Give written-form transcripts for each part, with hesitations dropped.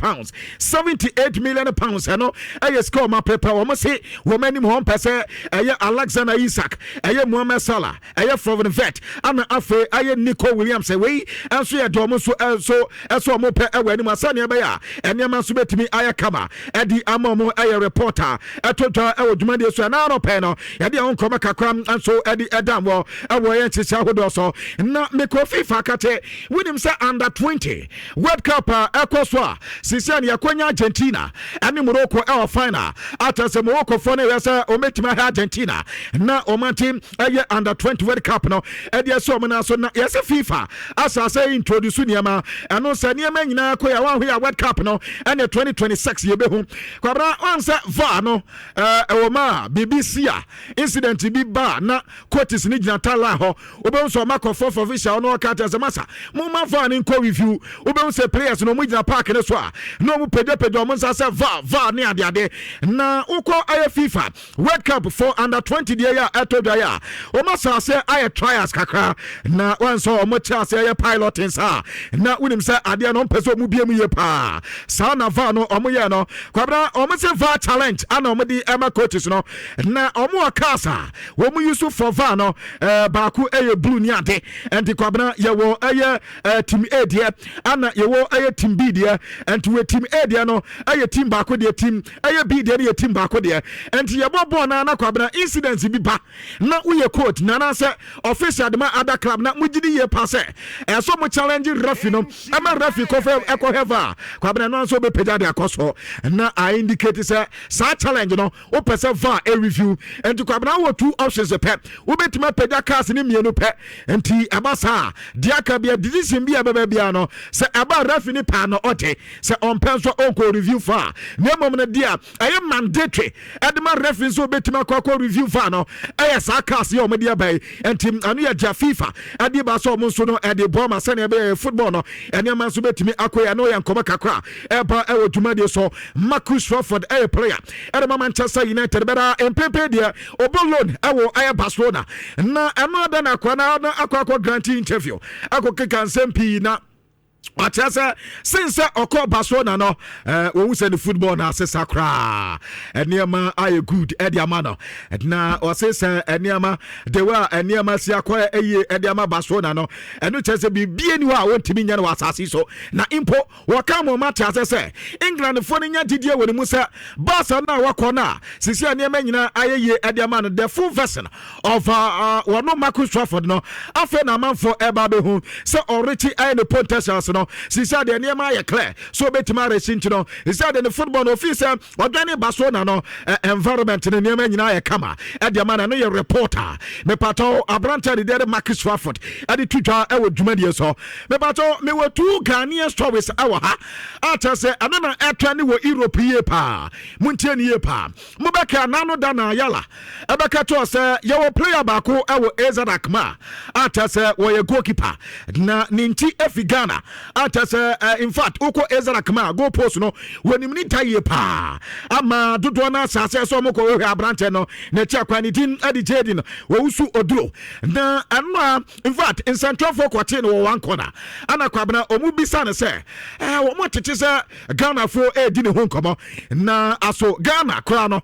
pounds, 78 million pounds. No, score my paper. We must say, woman in home person, Alexander Isak, Mohamed Salah, from the vet, and Afe, Nico Williams away, and so so mope away, Masania Baya, and Yaman submit me Ayakama, Eddie Amomo, reporter, Atota, Jumadi, so now panel, Eddie on Comaca, and so Eddie Adamo, away and Sahodoso, not Miko FIFA Kate, William say under 20, World Cup, Ecoswa, Sicania, Konya, Argentina, and Morocco, our final, after the Morocco phone, Ometima Argentina, now Omantim, under 20 World Cup, no, Eddie Somana, so yes, FIFA, as I say, introduce Yama, and no Sanya Mena, Koya, we are World Cup, no, and the 2026 year, Quabra answer Vano, Oma, BBC, incident to be bar, na Cotis Nijna Talaho, Ubonso Marco for Visha, no cat as a massa, Muma Van in co review, Ubonse players, no Midna Park in the Swa, no Pedomonsa Va near the day, na Uko Aya FIFA, World Cup for under 20 year at Odaya, Omasa say I try as Kaka, na one saw much as a pilot in Sa, na William say Adianon Peso Mubium pa, Sana Vano, Omuyano, Quabra, Omasa Va challenge, and Omadi Emma coaches no, na Omo Casa, when we used to for Vano, Baku a blue niate, and the Quabra, Yawo a team A dear, and Yawo a team B dear, and to a team A dear no, a team Baku dear team, a B dear team Baku dear, and Yabo Nana Quabra incidents be back. Not we a court, Nana say, official the other club, not Mujidi ye passe, and so much challenging Ruffino, I'm a Ruffi Coffee Echo Heva, Quabra non so be Pedada Coso, and now I indicated such challenge, no, open a review, and to Quabra 2 options a pet, we bet my Pedakas in Miano pet, and T Abasa, Diakabia, decision be a babiano, say about Ruffini Pano Ote, say on Penso Oko review far, no moment dear, I am mandatory, and my reference will bet my Coco review fano, as I cast your media bay, and Tim Ania Jafifa, and the Basso Monsono, and the Bomber Sanya Bay footballer, and your man submit me Aquano and Comaca, Eba Ewo Jumadio so, Marcus Crawford, a player, and Manchester United, better and Pepedia, Obolon, Ewo, Aya Barcelona, na another Aqua Grantee interview, Aqua Kikan Sempi na. Wachasa since Oko Barcelona no we say the football na se sakra eniama aye good ediamano na o say eniama de wa eniama si akwa eye ediama Barcelona no enu chese bibie ni wa wontimi nya na wasase so na impo waka mo match say England fo nya didie woni mu say Barca na wakọ na sisi eniama nyina aye ye ediama no the full version of wono Marcus Crawford no afa na manfo eba be hu say already aye the potentials no she said the name I clear so betima recent no he said the football officer organic Barcelona no environment in the name nyina kama e the man no your reporter me pato abranta the Marcus Crawford at the Twitter e wo dwumadie so me pato me were two Ghanaian stories awa ha ata say anana etwa wo Europe ye pa muntie ne ye pa mo beka nano da na yala e beka to say your player bako e wo Ezarakma ata say wo ye goalkeeper na ninti efigana ata say in fact uko Ezarakma go post no when him ni taye pa ama dodo na sase so mo ko we abrante no na chi akwani din adi jedi no wo usu oduro na anwa in fact in central for quarter no one corner ana kwabna omu bisa ne say wo mo tete say Ghana fo di ne ho nkomo na aso Ghana kra no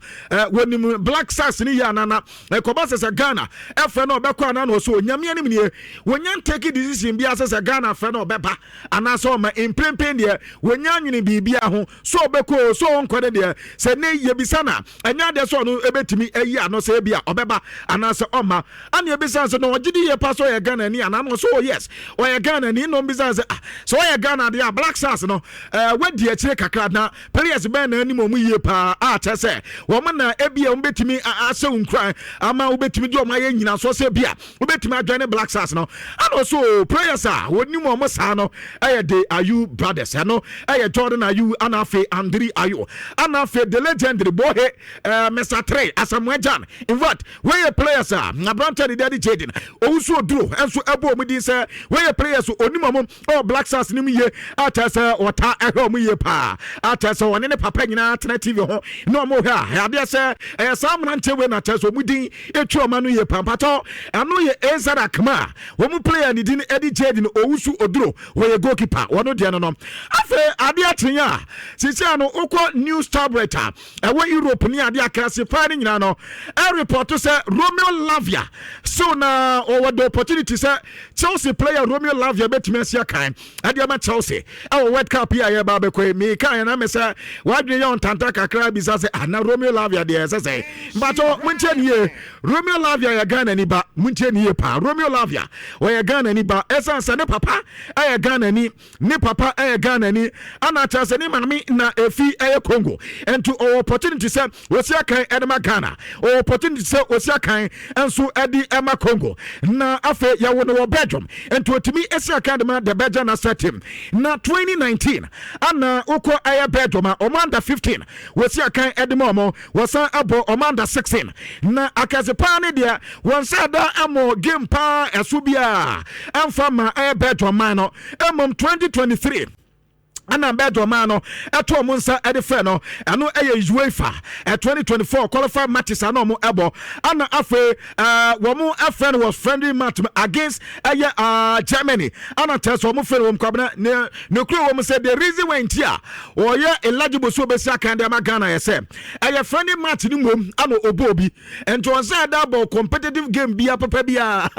when him Black Stars ni ya nana ko ba say Ghana efe no be kwa na no so nyame anim nie wonyan take decision bi say Ghana fe no be ba ana so ma imprempen de wonya nwene bibia ho so obeko so onkode de se ne ye bisana anya de so no ebetimi ayi ano se bia obeba ana se oma ana ebisa se no ogidi ye paso ye Ghana ni ana no so yes o ye Ghana ni no bisa se so ye Ghana de Black Stars no wadi akire kakra na players ben na anim omu ye pa a tese wo na ebia obetimi ase unkran ama obetimi de oma ye nyina so se bia obetimi adwane Black Stars no ana so players woni mo mo sa no de Ayu brothers no Jordan Ayu anafe Andri Ayu anafe the legendary boy Mr. Trey Asamwejan in fact where players na branta the daddy Jaden owusu oduro enso ebo omudi say where players onimom Black Stars nim ye atasa wota ehom ye pa atasa woni ne papa nyina tena TV ho no mo ha ade say sam nante we na atasa omudi etu omanu ye pampato ano ye Ezarakma wo mu player ni din Eddie Jaden owusu oduro where the goalkeeper one no dia no afa ade atenya sisi ano ukọ news tablet ewo Europe ni ade akase pa ni nyina no e report say Romeo Lavia so na over the opportunity say Chelsea player Romeo Lavia betime asia kan ade ma Chelsea e World Cup ya ba be ko mi kan na me say wadwe yon tanta kakra bi say na Romeo Lavia de say but munche ni Romeo Lavia ya Ghana ni ba munche ni pa Romeo Lavia o ya Ghana ni ba essence ne papa ya Ghana ni papa ya Ghana ni ana chance ni manami na efi ya Congo and to opportunity say wosia kan edema Ghana opportunity say wosia kan enso edi ema Congo na afa ya wo Belgium and to otimi esia kan the Belgian asset team na 2019 ana uko aya Belgium Omanda 15 wosia kan edema mo wosan abo Omanda 16 na akazepa ne dia wonsa da amo game pa esubia amfama aya Belgium no emom 2023 ana bedo mano eto monsa edife no eno UEFA 2024 qualified matches ano mo ebo ana afe wo friend was friendly match against Germany ana test wo friend wo kwabna ne kru wo say the reason why ntia wo ye eligible so be sia kan de ma Ghana yese friendly match ni mom ana obobi ento on say double competitive game bia papa bia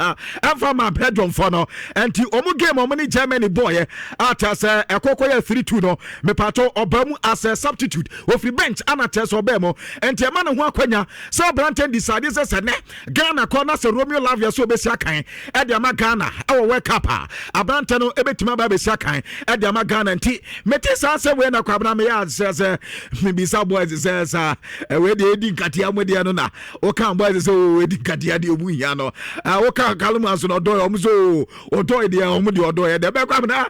afa ma bedroom for no enti omo game omo ni Germany boy ata say ekokoya 3-2 no me pato obamu as a substitute ofri bench ana test obemo enti ema ne ho akwanya so Branton decide say ne Ghana corner say Romeo Lavia so besia kan e de ma Ghana e wo World Cup Branton no ebetima ba besia kan e de ma Ghana nti meti sa say we na kwabna me ya say me bisa boys say we de edi nkatia mo de no na o kan boys say we edi nkatia de omu hia no o kan kaluma so no do o mu so o do de o mu de o do e de be kwabna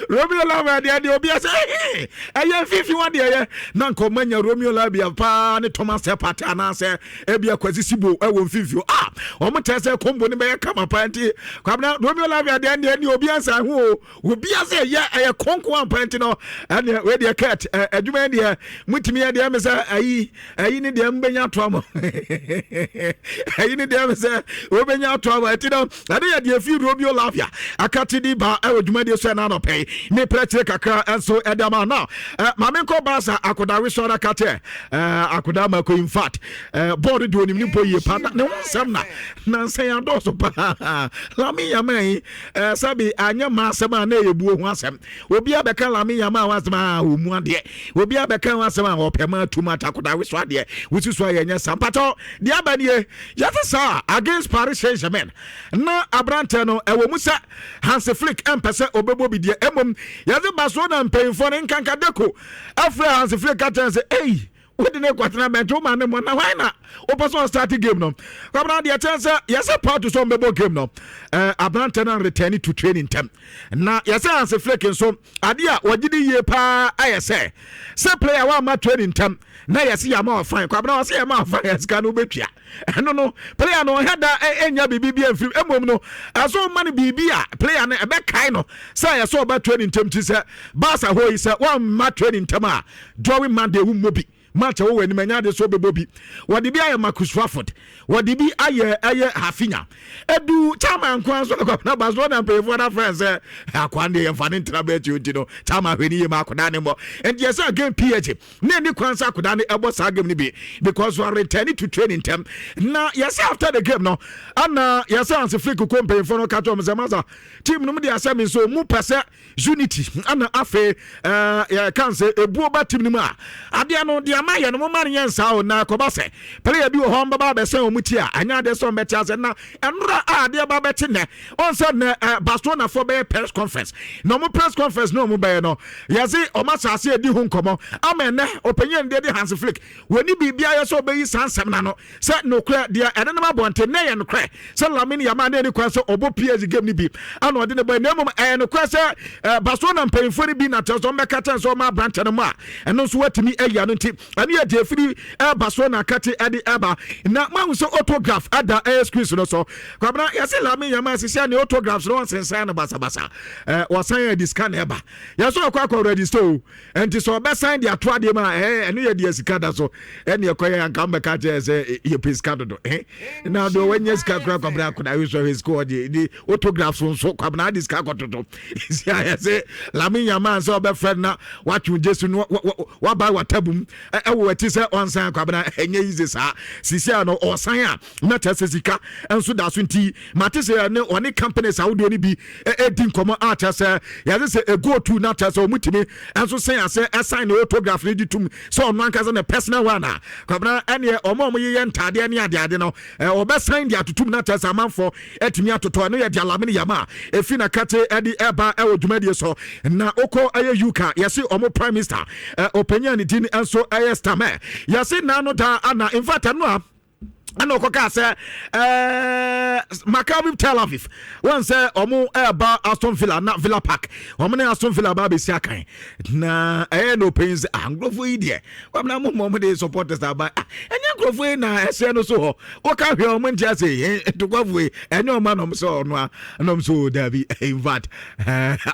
Romeo Lavia de obi ase eye fifi one dey na nkomanya Romeo Lavia pa ne Thomas Partey anase ebia kwazisibo ewo fifi o mo tese kombo ne be kama panti kwabna Romeo Lavia de ne obi ase ho obi ase eye konko ampanti no ene we dey cat adwuma dey mutimi dey me say ayi ne dey mbenya to am ayi ne dey me say obenya to am ati no ade dey fi Romeo Lavia akati di ba ewo adwuma dey so na no pay ne preche kakra enso edama now mamenko basa akoda wisora kate akoda mako in fact board do onim ni boye pa ne wonsam na nsan ya do so pa lami yaman sabi anya ma asem na yebuo ho asem obi abeka lami yaman wasem omu ade obi abeka wasem opema tuma akoda wisora de wisuso yenya sampato de abanie yata sa against Paris Saint-Germain na abrante no ewo musa Hans Flick empese obebo bi de emom yaze Barcelona mpayinfo ne nkanka Deco afre Hans Flick atan say we didn't kwatena bencho man mo na why na opeso start game no kwabna de chance yes part to some bebo game no abrante na return to training time na yes Hans Flick so ade a wagidi ye pa ayese say player wa ma training time na yes Yamal fine kwabna was Yamal fine yes kan obetwa no player no header enya bibi amfiri emom no aso man bibi a player na ebe kai no say yes oba training time ti say Barca ho yi say one ma training time a drawing man de wu mobi match wo wani manya de so bebobi wodi bi aye Marcus Rashford wodi bi aye Hafinya edu chama nkwan so na Barcelona pay for that friends akwande ye fane ntra ti no chama hweni ye makoda ne mo and yes again PSG ne ni kwan sa akoda ne ebo sa game ni bi because we are returning to training time na yes after the game no ana yes Hans Flick ko pay for no kato mzamaza team no me dey asem so mu pese unity ana afe ya kan say ebu oba team ni mu a ade no dia ma ye no ma nyensa o na ko ba se player bi o ho mbaba be se o muti a anya de so mbeti ase na enra a de ba beti ne on se na Barcelona for be press conference no mo press conference no mo be no yesi o ma sase edi hu nkomo amen ne opanyen de Hans Flick woni bibia ye so be yi sansem na no se no kra de ene na bonte ne ye no kra se Lamine Yamal na ni kwa se obo PSG game ni bi ana ode ne boy na mo no kwa se Barcelona mpanyfo ni bi na teso mbeka ten so ma branch no ma eno so watimi ayi ano nti ani e de free eba so na kate ade eba na ma so autograph ada screen no so kwabna yase Lamine Yamal sisi ne autographs no sensan na basa basa wasan ya discan eba yaso akwa register enti so be sign dia to ade ma enu ye dia sika da so ene ekoye anka mbeka je se ye pesca do na do wenye sika kwabna akuna we so his score di autographs so kwabna disca kototo yase Lamine Yamal so be friend na watchu jesu no wa ba watabum ewo ati se onsan kwabna enye yize sa sisi no osan a na tese sika enso da so nti matese ne one companies awdo ni bi edin komo a tese yaze se e go to na tese omutimi enso sen ase assign no autograph ni ditum so ono anka na personal one kwabna ene omo ye ntade ne ade no obe sign dia tutum na tese amanfo etimi atoto no ye dia Lamine Yamal efi na kate edi eba ewo dwumadie so na oko aye yuka yesi omo prime minister openya ni din enso aye stame yesi na no da ana in fact no ano koka say Maccabi Tel Aviv one say omo eba Aston Villa na Villa Park omo na Aston Villa ba be si akan na no pains anglofo yi de wamna mo de supporters aba enya anglofo na ese no so ho o ka hwe omo ntia say to gwafo enya o ma no so no no so Davi in fact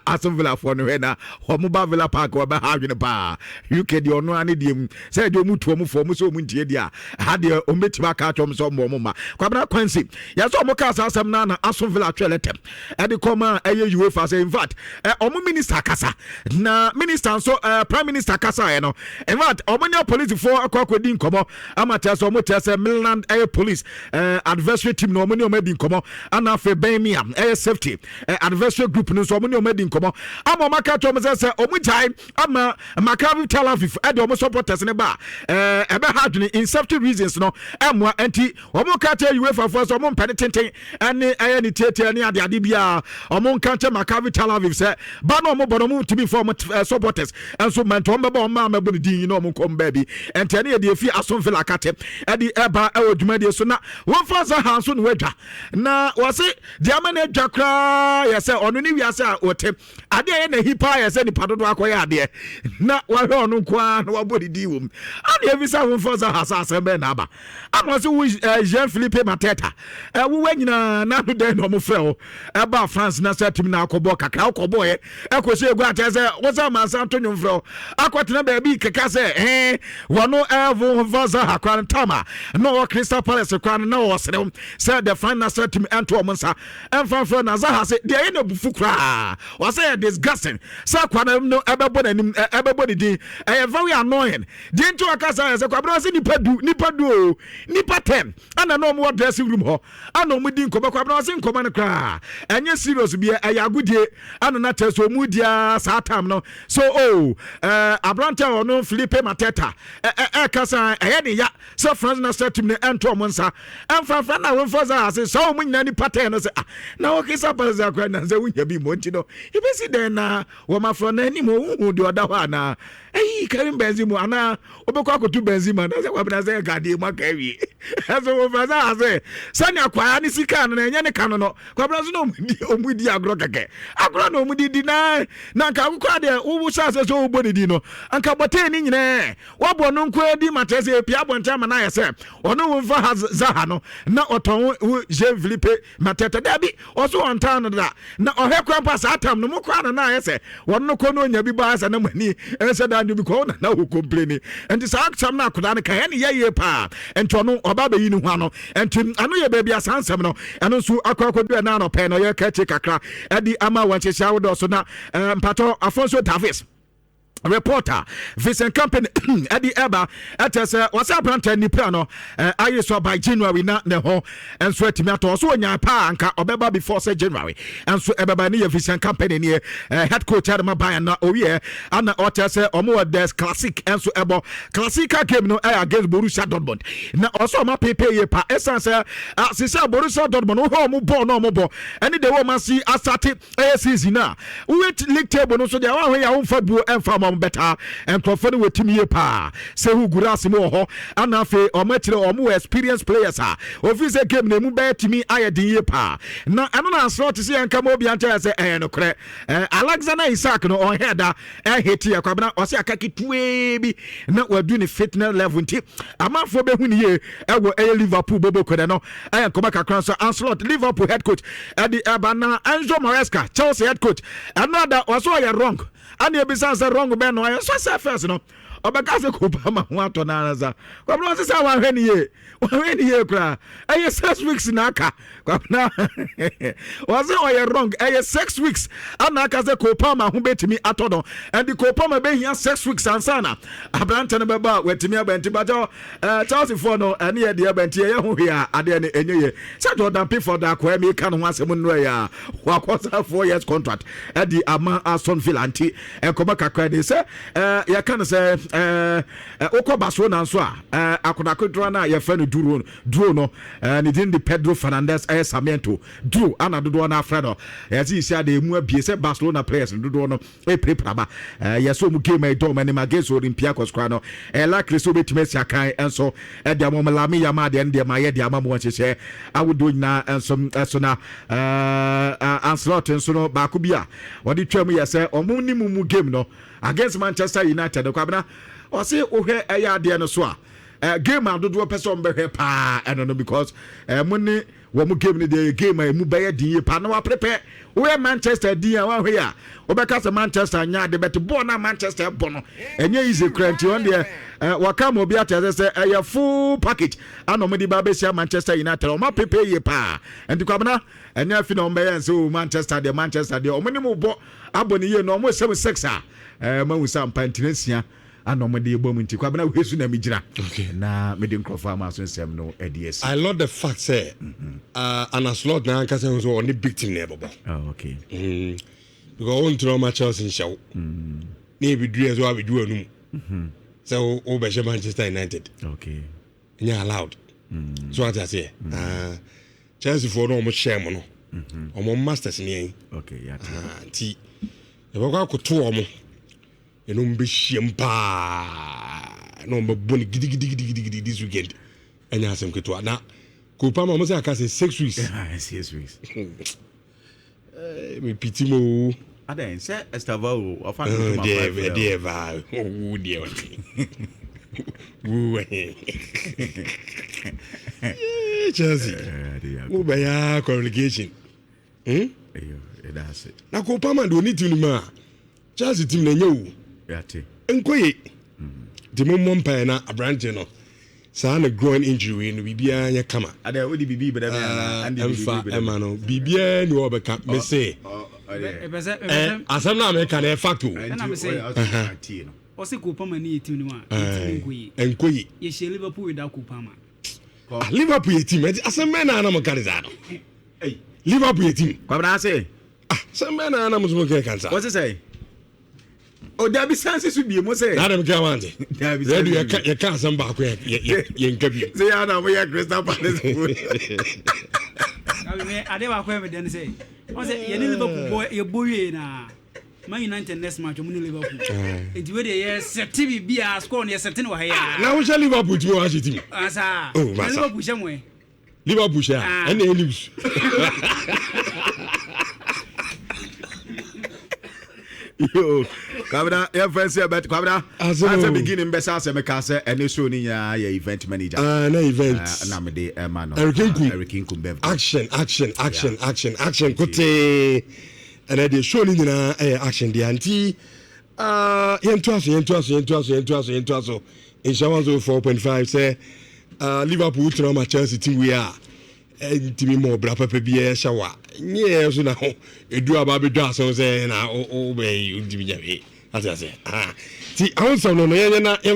Aston Villa for no na omo ba Villa Park o ba ha hwe pa UK de ono ani de say de omo to omo for omo so omo ntie dia ha de o metima ka so moma kwabra Quincy yaso omoka asasem na Aston Villa tweletem e de koma eye UEFA say in fact omo minister kasa na minister so prime minister kasa no in fact omo police for akwakwedi nkomo amata so omo tese Milan air police adversary team no omo medi nkomo ana fe Birmingham air safety adversary group no so omo medi nkomo ama maka to omo say omo jai ama Maccabi Tel Aviv e de omo supporters ne ba ebe hadwene in safety reasons no emwa enti omo kate UEFA for so omo mpene tenten ane aye ni tete ne ade bia omo kante Maccabi Tel Aviv say ba no omo bono mu to be for supporters and so man to omo ba omo ma bu din no omo kom ba bi enti ne de fi Aston Villa kate ade eba e odwumade so na won fa za han so ne wadwa na wose de amana dwakra yese ono ni wiase a wote ade ye na hipa yese ni padodo akoya ade na wa hwe ono kwa na wa bodi di wom ade evi sa won fa za hasase be na aba ama so Jean-Philippe Mateta wo wanyina na do den no mo frɛ wo eba France na sa tim na akɔbɔ kakra akɔbɔ ye ekɔse egu atese wo sa ma san tonyo frɛ wo akɔtena ba bi keka sɛ wono evo vaza hakwan tama no Crystal Palace kwan na wo sere sɛ the final set tim ento o nsa emfa frɛ na za ha sɛ de ye na bufu kra wo say disgusting sɛ kwan no ebɛbɔ nanim ebɛbɔ di din very annoying di nto akasa sɛ kwabra sɛ nipa du nipa 10 ana no mo dressing room ho ana mo di nkoba kwa na sin nkoma ne kra enye serious bia ayagudie ana na teso mu dia sa time no so abrante ono Philippe Mateta kasa ne ya so France na set team ne ento mo nsa emfa na won for za ase so mo nyina ni pattern no se na o kisa pa za kwa na ze wunya bi mo nti no ibesi den na wo ma fro na ni mo hu de oda ho ana Karim Benzema ana obekwa kotu Benzema na se kwa bna se gade mo kawi so wo fa za ase sani akwaya ni sika no enye ne kano no kwa bna so no omudi agro keke agro no omudi di na nka kwa de wo sha se so obodi di no anka bote ni nyine wo bo no nko di matese pia bonta ma na yese ono wo fa za ha no na oton Jean-Philippe Mateta dabi oso on town da na ohwe kwa pass atam no mo kwa na yese wono ko no nya bi ba asa na mani ense da ndu bi ko na wo complain enti sa aksam na akoda ne kan ye pa enti ono oba ba yi ni ho ano enti ano ye ba bia sansem no eno so akwakodu na no pe no ye ka chi kakra edi ama wanchehia wo do so na mpato Afonso Davis reporter Vincent Company Eddie Eba atese wasa branta ni pra no ayi so by January na ne ho enso atimi ato so onya pa anka obeba before say January enso ebeba ni Vincent Company ni head coach Adama Bayan na owie ana otese omo des classic enso ebo classica game no against Borussia Dortmund na also ma pepe ye pa essence sisa Borussia Dortmund ho mo ball no mo ball any the woman see asate season na we league table no so dia wa ho ya ho fa buo emfa on better and Crawford with Timmy Pa. Say who Gurasi Moho, and Afe or Metro or more experienced players are. Of this game, they move back to me, I had the pa. Now, I don't know to see and come over and say, no credit. Alexander Isaac no on header, I hate you, Kabana, or say a kaki baby. Not we're doing a fitness level tip. I'm not for when ye, I will a Liverpool Bobo Codano. I am Komaka Cross Anslot, Liverpool head coach at the Abana, Anjo Maresca, Chelsea head coach. Another was all you're wrong. And you besides the wrong man, I so first, no. Obakaze Kupama wato na anaza. Kwa mna sasa waheni ye kra. Aye 6 weeks naka. Kwa mna waze oye wrong. Aye 6 weeks. Anaka ze Kupama hubetimi atodo. And the Kupama be here 6 weeks ansana. Abrante ne beba wetimi abenti bajo Chelsea for no ani ye de abenti ye hu hia ade ne enye. Say to dan pay for that kwa me kan ho asem no ya. Wa kwasa 4 years contract. E di ama Aston Villa anti e koma kakra de say ya kan say Oko Barcelona so akodakodro na ye fa no duro no ne din de Pedro Fernandez Sarmiento duro ana dodo na Fredo ye see sia de mu abie se Barcelona players dodo no prepraba ye so mu game e do mani magainst Olympiacos kwa no la Cristo betime sia kan enso e de amomlami Yamal de ndie ma ye de amamo chese awodo nyina enso na Anslot enso no ba ko bia wodi twam ye se omuni mu game no against Manchester United kwabna o say ohwe eya de no so a game adodo person be hwe pa I don't know because money wo mu game ni the game mu be ye din pa na wa prepare we Manchester din wa hwe ya obeka se Manchester nya de bet ball na Manchester ball no enye easy cranty on there waka mo bi atese se eya full package anomodi ba be sia Manchester United o ma prepare ye pa enti kwabna enye afi na o be yan so Manchester de o mani mo bo aboni ye no mo 76 ma wusa mpantinesia anomode ebom nti kwabena wesu na migira na mede nkrofa ma so nsem no ADS. I love the fact say Anslot na anka say so on the big team never. Oh okay. Because on to my Chelsea show. Na be do so we do anum. So o be Manchester United. Okay. Nya allowed. So what I say. Chelsea for no mo share mo no. O masters ni. Okay, yeah. Ti. E ba ko to o mo. No be shempa no be boni gidi this weekend enya asem keto na Kupama mo say aka say 6 weeks 6 weeks me piti mo adan say Estava o afa no ma va o dia Chelsea mo be ya communication that's it na Kupama do need to ma Chelsea team na nyewu yate enkoye de momom pa na abrante no sa na groin injury no bibia nya kama ada we di bibi beda na and bibi ema no bibia ni obeka me say asam na America na fact o na me say o se Kupama ni team ni ma enkoye ye she Liverpool without Kupama Liverpool team asam na na mo kanisa no Liverpool team kwabra say asam na mo so ke kansa what say o dabi sanse su bi mo say na dem ka wante dabi ye ka san ba ko ye nka bi say ya na mo ya Crystal Palace abi me ade ba ko me den say o say ye ni Liverpool boy ye boye na Man United next match mo ni Liverpool e di we dey ye set bi a score no ye set no wa ya na wo sha Liverpool ti wo ha shi team asa Liverpool sha mo Liverpool sha and they lose yo Kabra ya fancy bet Kabra as a beginning best as me ka say ene so ni ya event manager na event na me de man no Eric Kumbev action kote and they show ni na action the anti yentu aso in Shawanzo 4.5 say Liverpool to my Chelsea team we are ntimi mo bra papa bia shawa nye so na ho edu aba be do aso say na o be ntimi nya be asa say ti awon so no ye na